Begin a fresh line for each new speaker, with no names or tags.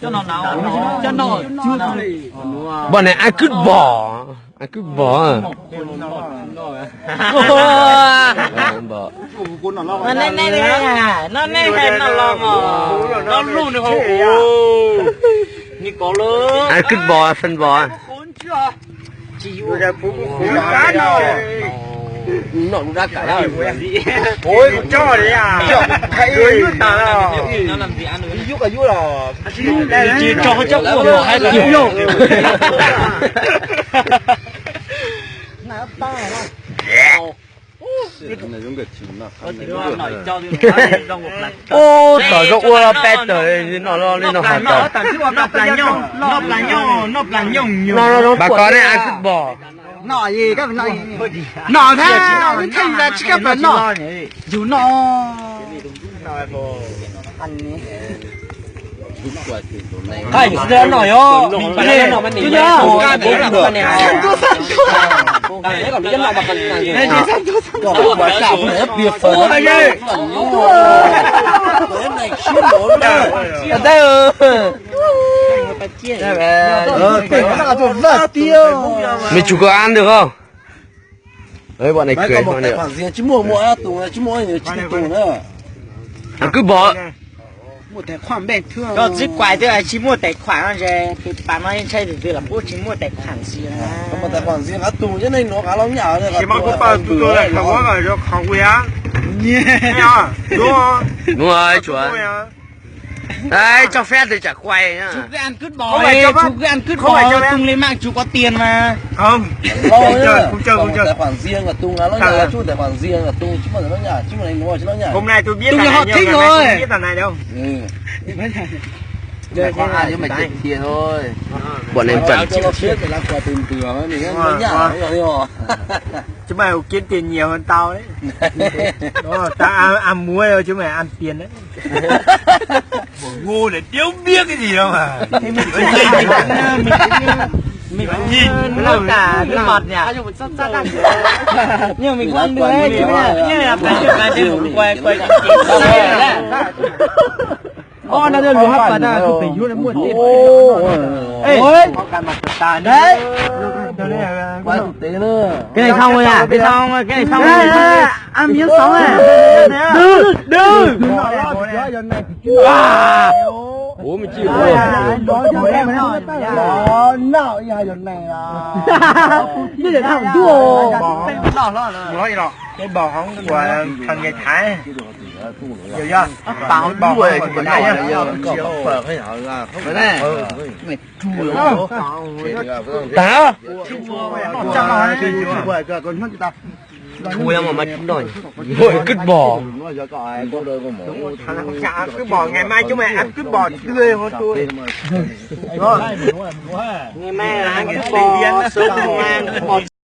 cho nó chưa
bọn này ai cứ bỏ bỏ
nó này nó lo mà nó luôn được không như có lớn
ai cứ bỏ phân bỏ nó cũng đã cả rồi
ôi cho đấy à thấy
nó làm gì ăn được
giúp là giúp là
chỉ cho chắc của hay là vô
ô tao cho qua pet rồi nó lên nó hạt rồi bà con này ai cứ bỏ
nọ gì các nọ gì nọ thế thành ra chỉ các bạn nọ dù nọ ăn
hay giờ nổi yo cái nọ mình nhớ cái còn cái nọ mà cần này
còn quả cà phê biệt phở này này xíu nữa
đây mình chủ có ăn được không? Đấy bọn này cười bọn này.
chứ mua tủ chứ mua nhiều chứ tủ nữa.
Cứ bỏ.
Một tài khoản bình thường.
có chỉ quay tới là chỉ mua tài khoản rồi thì bạn nói chơi được là bố chỉ mua tài khoản gì à?
Một tài khoản riêng tủ chứ này nó khá lắm nhở rồi.
chỉ mà có bao tụi tôi là không có rồi không quên á. Nha, đúng không?
Đúng rồi, chuẩn. Đấy, cho phép thì chả quay nhá.
Chú cái ăn cứt bò ấy, chú cái ăn cứt bò tung lên mạng chú có tiền mà.
Không. Không chơi.
Tài khoản riêng là tung nó nhả chút tài khoản riêng là tung chứ mà nó nhả chứ mà này nó chứ nó nhả.
Hôm nay tôi biết là họ thích rồi. Biết là này đâu.
Chơi có ai nhưng mà chịu tiền thôi.
Bọn em chuẩn.
Cho biết là quà tiền tưởng mình nó nhả rồi.
Chứ mày kiếm tiền nhiều hơn tao đấy. Đó, tao ăn muối thôi chứ mày ăn tiền đấy. Ngu để điếu biết cái gì đâu mà.
Mình nhìn nó cả cái mặt nhỉ. Nhưng mình ăn được đấy chứ nhá. Như là phải được quay
Con nó đưa hấp vào chụp hình luôn muốn tiền.
ôi có cả mặt tà đấy.
Quá thực tế nữa.
Cái này xong rồi à? Cái này xong rồi.
Ăn miếng sống à?
Đưa.
Ủa mình chịu rồi.
Nó nạo như hai lần này là.
Như để thằng chua.
Nói gì đó. Cái bò hóng của thằng người Thái. Hiểu chưa?
Bảo
bò
đuôi
của
của
Thái
này
nhá.
nhá. Còn phở hay hả là không phải này. Mày chua lắm.
Tá.
Chắc là cái con mất ta.
Chui mà mày nổi. Ngồi cứt bò.
Thằng cứ bò ngày mai chúng mày ăn cứ bò tươi hơn tôi.
Ngày mai là ăn cái bò sốt ngoan, bò